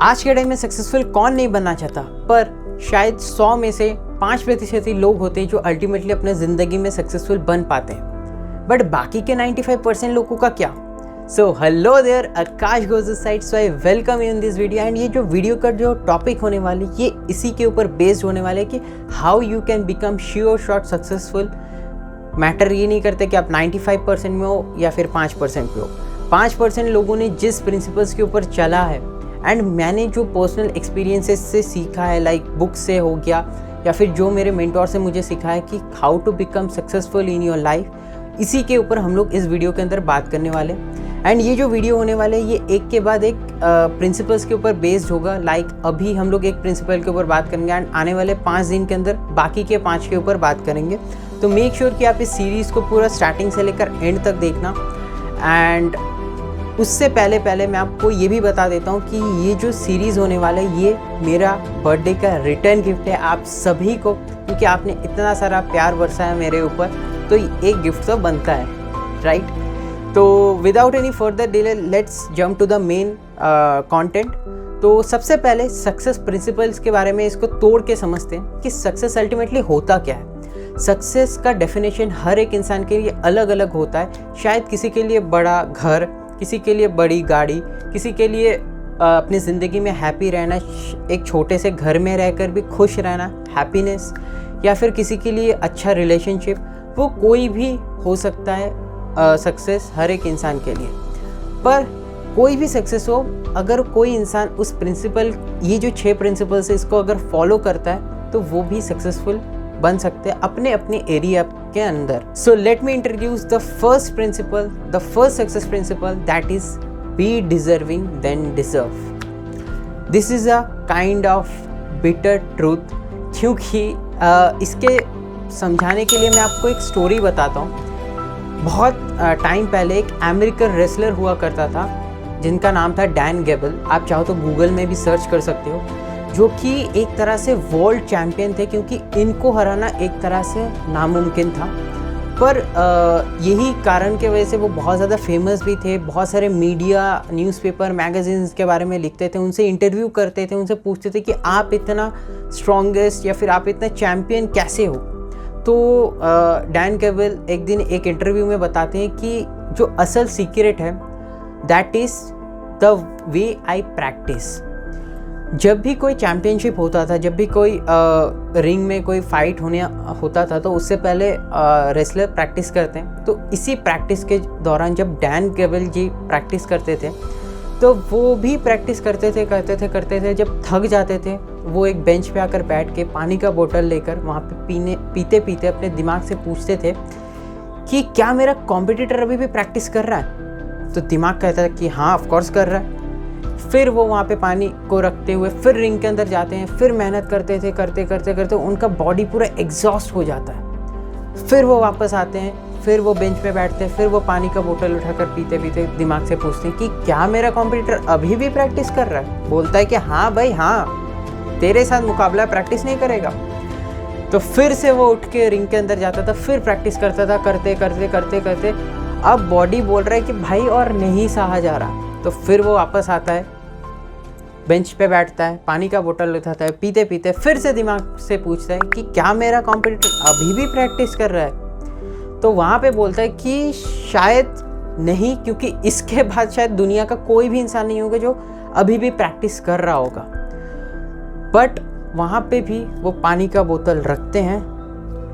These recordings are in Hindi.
आज के टाइम में सक्सेसफुल कौन नहीं बनना चाहता, पर शायद 100 में से 5% ही लोग होते हैं जो अल्टीमेटली अपने ज़िंदगी में सक्सेसफुल बन पाते हैं। बट बाकी के 95% लोगों का क्या? So hello there, Akash goes this side, so I welcome you in this video. And ये जो वीडियो का जो टॉपिक होने वाली ये इसी के ऊपर बेस्ड होने वाले कि how you can become sure short successful. Matter ये नहीं करते कि आप 95% में हो या फिर 5% पे हो। 5% लोगों ने जिस प्रिंसिपल्स के ऊपर चला है एंड मैंने जो पर्सनल एक्सपीरियंसेस से सीखा है, लाइक बुक से हो गया या फिर जो मेरे मेंटोर से मुझे सीखा है कि how to become successful in your life, इसी के ऊपर हम लोग इस वीडियो के अंदर बात करने वाले। एंड ये जो वीडियो होने वाले ये एक के बाद एक प्रिंसिपल्स के ऊपर बेस्ड होगा। लाइक अभी हम लोग एक प्रिंसिपल के ऊपर बात करेंगे एंड आने वाले 5 दिन के अंदर बाकी के 5 के ऊपर बात करेंगे। तो मेक श्योर कि आप इस सीरीज़ को पूरा स्टार्टिंग से लेकर एंड तक देखना। एंड उससे पहले मैं आपको ये भी बता देता हूँ कि ये जो सीरीज़ होने वाला है ये मेरा बर्थडे का रिटर्न गिफ्ट है आप सभी को, क्योंकि आपने इतना सारा प्यार बरसाया मेरे ऊपर, तो एक गिफ्ट तो बनता है, राइट? तो without any further delay let's jump to the main content. तो सबसे पहले सक्सेस प्रिंसिपल्स के बारे में इसको तोड़ के समझते हैं कि सक्सेस अल्टीमेटली होता क्या है। सक्सेस का डेफिनेशन हर एक इंसान के लिए अलग अलग होता है। शायद किसी के लिए बड़ा घर, किसी के लिए बड़ी गाड़ी, किसी के लिए अपनी ज़िंदगी में हैप्पी रहना, एक छोटे से घर में रहकर भी खुश रहना, हैप्पीनेस, या फिर किसी के लिए अच्छा रिलेशनशिप। वो कोई भी हो सकता है सक्सेस हर एक इंसान के लिए। पर कोई भी सक्सेस हो, अगर कोई इंसान उस प्रिंसिपल, ये जो 6 प्रिंसिपल्स है, इसको अगर फॉलो करता है तो वो भी सक्सेसफुल बन सकते हैं अपने अपने एरिया के अंदर। So let me introduce the first principle, the first success principle, that is be deserving then deserve. This is a kind of bitter truth, क्योंकि इसके समझाने के लिए मैं आपको एक स्टोरी बताता हूँ। बहुत टाइम पहले एक अमेरिकन रेसलर हुआ करता था जिनका नाम था डैन गेबल। आप चाहो तो गूगल में भी सर्च कर सकते हो, जो कि एक तरह से वर्ल्ड चैम्पियन थे, क्योंकि इनको हराना एक तरह से नामुमकिन था। पर यही कारण के वजह से वो बहुत ज़्यादा फेमस भी थे। बहुत सारे मीडिया, न्यूज़पेपर, मैगजीन्स के बारे में लिखते थे, उनसे इंटरव्यू करते थे, उनसे पूछते थे कि आप इतना स्ट्रॉन्गेस्ट या फिर आप इतना चैम्पियन कैसे हो। तो डैन गेबल एक दिन एक इंटरव्यू में बताते हैं कि जो असल सीक्रेट है that is the way I practice. जब भी कोई चैम्पियनशिप होता था, जब भी कोई रिंग में कोई फाइट होने होता था, तो उससे पहले रेसलर प्रैक्टिस करते हैं। तो इसी प्रैक्टिस के दौरान जब डैन गेबल जी प्रैक्टिस करते थे तो वो भी प्रैक्टिस करते थे। जब थक जाते थे वो एक बेंच पे आकर बैठ के पानी का बोतल लेकर वहाँ पे पीते अपने दिमाग से पूछते थे कि क्या मेरा कॉम्पिटिटर अभी भी प्रैक्टिस कर रहा है? तो दिमाग कहता है कि हाँ, ऑफ कोर्स कर रहा है। फिर वो वहाँ पे पानी को रखते हुए फिर रिंग के अंदर जाते हैं, फिर मेहनत करते उनका बॉडी पूरा एग्जॉस्ट हो जाता है। फिर वो वापस आते हैं, फिर वो बेंच पे बैठते हैं, फिर वो पानी का बोतल उठाकर पीते दिमाग से पूछते हैं कि क्या मेरा कॉम्पिटिटर अभी भी प्रैक्टिस कर रहा है? बोलता है कि हाँ भाई हाँ, तेरे साथ मुकाबला प्रैक्टिस नहीं करेगा। तो फिर से वो उठ के रिंग के अंदर जाता था, फिर प्रैक्टिस करता था, करते अब बॉडी बोल रहा है कि भाई और नहीं सहा जा रहा। तो फिर वो वापस आता है, बेंच पे बैठता है, पानी का बोतल उठाता है, पीते फिर से दिमाग से पूछता है कि क्या मेरा कॉम्पिटिटर अभी भी प्रैक्टिस कर रहा है? तो वहाँ पे बोलता है कि शायद नहीं, क्योंकि इसके बाद शायद दुनिया का कोई भी इंसान नहीं होगा जो अभी भी प्रैक्टिस कर रहा होगा। बट वहाँ पे भी वो पानी का बोतल रखते हैं,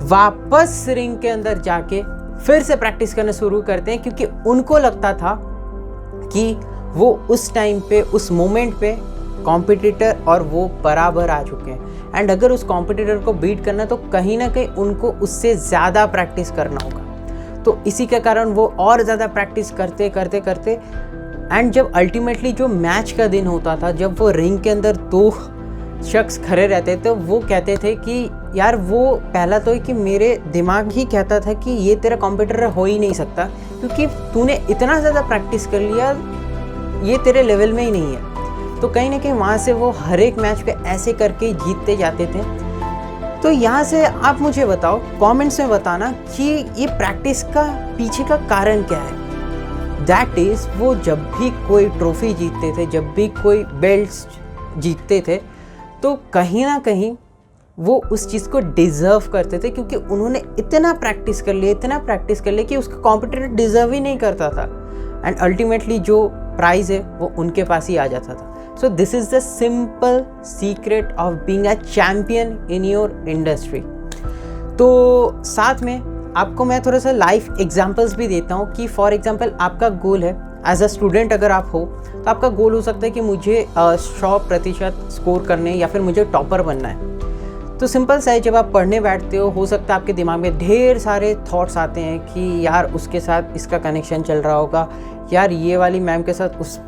वापस रिंग के अंदर जाके फिर से प्रैक्टिस करना शुरू करते हैं, क्योंकि उनको लगता था कि वो उस टाइम पे, उस मोमेंट पे कॉम्पिटिटर और वो बराबर आ चुके हैं। एंड अगर उस कॉम्पिटिटर को बीट करना तो कहीं ना कहीं उनको उससे ज़्यादा प्रैक्टिस करना होगा। तो इसी के कारण वो और ज़्यादा प्रैक्टिस करते एंड जब अल्टीमेटली जो मैच का दिन होता था, जब वो रिंग के अंदर 2 शख्स खड़े रहते थे, वो कहते थे कि यार, वो पहला तो है कि मेरे दिमाग ही कहता था कि ये तेरा कॉम्पिटिटर हो ही नहीं सकता, क्योंकि तूने इतना ज़्यादा प्रैक्टिस कर लिया, ये तेरे लेवल में ही नहीं है। तो कहीं ना कहीं वहाँ से वो हर एक मैच पे ऐसे करके जीतते जाते थे। तो यहाँ से आप मुझे बताओ, कमेंट्स में बताना कि ये प्रैक्टिस का पीछे का कारण क्या है। दैट इज़ वो जब भी कोई ट्रॉफी जीतते थे, जब भी कोई बेल्ट्स जीतते थे तो कहीं ना कहीं वो उस चीज़ को डिज़र्व करते थे, क्योंकि उन्होंने इतना प्रैक्टिस कर लिया कि उसका कॉम्पिटिटर डिज़र्व ही नहीं करता था, एंड अल्टीमेटली जो प्राइज़ है वो उनके पास ही आ जाता था। सो this is the simple secret of being a champion in your industry. तो साथ में आपको मैं थोड़ा सा लाइफ एग्जांपल्स भी देता हूँ कि फॉर एग्जांपल आपका गोल है एज अ स्टूडेंट, अगर आप हो तो आपका गोल हो सकता है कि मुझे 100% स्कोर करने या फिर मुझे टॉपर बनना है। तो सिंपल सा है, जब आप पढ़ने बैठते हो सकता है आपके दिमाग में ढेर सारे थॉट्स आते हैं कि यार उसके साथ इसका कनेक्शन चल रहा होगा, यार ये वाली मैम के साथ उस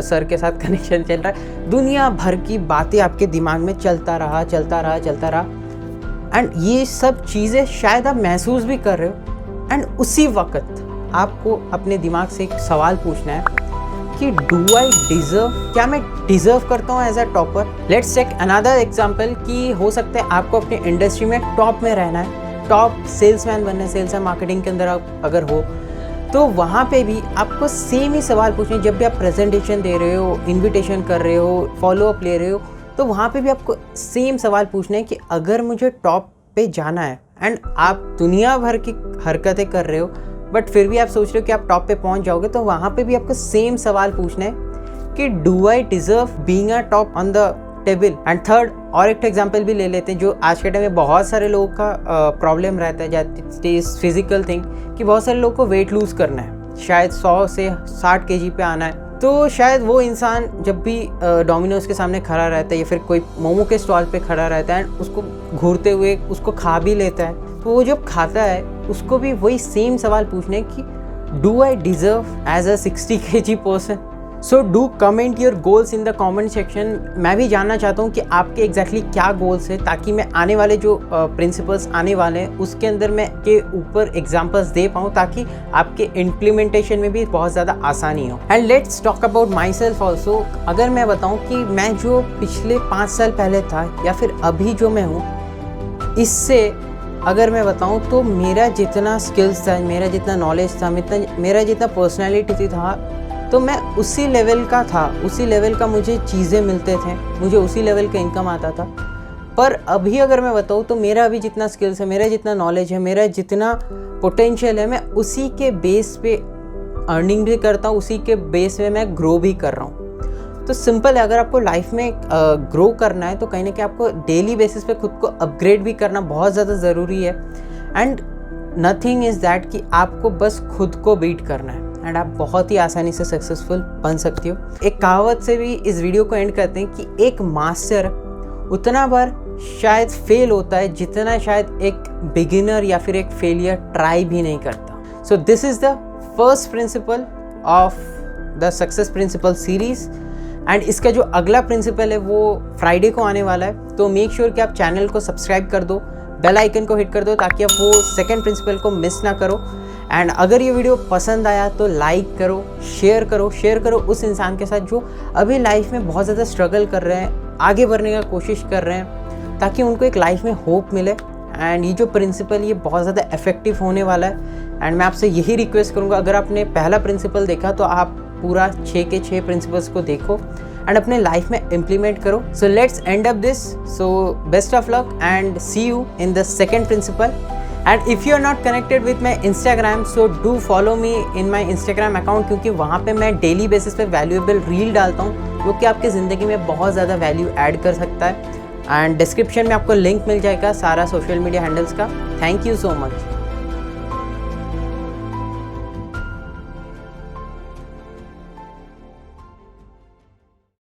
सर के साथ कनेक्शन चल रहा है, दुनिया भर की बातें आपके दिमाग में चलता रहा एंड ये सब चीज़ें शायद आप महसूस भी कर रहे हो, एंड उसी वक्त आपको अपने दिमाग से एक सवाल पूछना है कि डू आई डिज़र्व, क्या मैं डिज़र्व करता हूँ as a topper. Let's take another example कि हो सकता है आपको अपनी इंडस्ट्री में टॉप में रहना है, टॉप सेल्समैन बनना है, सेल्स एंड मार्केटिंग के अंदर आप अगर हो तो वहाँ पे भी आपको सेम ही सवाल पूछने, जब भी आप प्रेजेंटेशन दे रहे हो, इन्विटेशन कर रहे हो, फॉलोअप ले रहे हो, तो वहाँ पे भी आपको सेम सवाल पूछना है कि अगर मुझे टॉप पे जाना है एंड आप दुनिया भर की हरकतें कर रहे हो बट फिर भी आप सोच रहे हो कि आप टॉप पे पहुंच जाओगे, तो वहाँ पे भी आपको सेम सवाल पूछना है कि do I deserve being a top on the table. And third और एक एग्जांपल भी ले लेते हैं जो आज के टाइम में बहुत सारे लोगों का प्रॉब्लम रहता है, फिजिकल थिंग, कि बहुत सारे लोगों को वेट लूज़ करना है, शायद 100 से 60 kg पे आना है। तो शायद वो इंसान जब भी डोमिनोज के सामने खड़ा रहता है या फिर कोई मोमो के स्टॉल पे खड़ा रहता है, उसको घूरते हुए उसको खा भी लेता है, तो वो जब खाता है उसको भी वही सेम सवाल पूछने कि do I deserve as a 60 kg person. So do comment your goals in the comment section. मैं भी जानना चाहता हूँ कि आपके एग्जैक्टली क्या गोल्स है, ताकि मैं आने वाले जो प्रिंसिपल्स आने वाले हैं उसके अंदर मैं के ऊपर एग्जांपल्स दे पाऊँ, ताकि आपके इम्प्लीमेंटेशन में भी बहुत ज़्यादा आसानी हो। And let's talk about my self also. अगर मैं बताऊँ कि मैं जो पिछले 5 साल पहले था या फिर अभी जो मैं हूँ, इससे अगर मैं बताऊँ तो मेरा जितना स्किल्स था, मेरा जितना नॉलेज था, मेरा जितना पर्सनैलिटी था, तो मैं उसी लेवल का था, उसी लेवल का मुझे चीज़ें मिलते थे, मुझे उसी लेवल का इनकम आता था। पर अभी अगर मैं बताऊँ तो मेरा अभी जितना स्किल्स है, मेरा जितना नॉलेज है, मेरा जितना पोटेंशियल है, मैं उसी के बेस पे अर्निंग भी करता हूँ, उसी के बेस पे मैं ग्रो भी कर रहा हूँ। तो सिंपल है, अगर आपको लाइफ में ग्रो करना है तो कहीं ना कहीं आपको डेली बेसिस पे खुद को अपग्रेड भी करना बहुत ज़्यादा ज़रूरी है। एंड नथिंग इज़ दैट कि आपको बस खुद को बीट करना है एंड आप बहुत ही आसानी से सक्सेसफुल बन सकती हो। एक कहावत से भी इस वीडियो को एंड करते हैं कि एक मास्टर उतना बार शायद फेल होता है जितना शायद एक बिगिनर या फिर एक फेलियर ट्राई भी नहीं करता। So this is the first principle of the success principle series. And इसका जो अगला प्रिंसिपल है वो फ्राइडे को आने वाला है, तो मेक श्योर कि आप चैनल को सब्सक्राइब कर दो, बेल आइकन को हिट कर दो, ताकि आप वो सेकंड प्रिंसिपल को मिस ना करो। एंड अगर ये वीडियो पसंद आया तो लाइक करो, शेयर करो उस इंसान के साथ जो अभी लाइफ में बहुत ज़्यादा स्ट्रगल कर रहे हैं, आगे बढ़ने का कोशिश कर रहे हैं, ताकि उनको एक लाइफ में होप मिले। एंड ये जो प्रिंसिपल ये बहुत ज़्यादा इफेक्टिव होने वाला है। एंड मैं आपसे यही रिक्वेस्ट करूँगा, अगर आपने पहला प्रिंसिपल देखा तो आप पूरा 6 के 6 प्रिंसिपल्स को देखो एंड अपने लाइफ में इम्प्लीमेंट करो। So let's end up this. So best of luck and see you in the second principle. And if you are not connected with my Instagram, so do follow me in my Instagram account, क्योंकि वहाँ पे मैं डेली बेसिस पे वैल्यूएबल रील डालता हूँ जो कि आपकी ज़िंदगी में बहुत ज़्यादा वैल्यू ऐड कर सकता है। एंड डिस्क्रिप्शन में आपको लिंक मिल जाएगा सारा सोशल मीडिया हैंडल्स का। Thank you so much.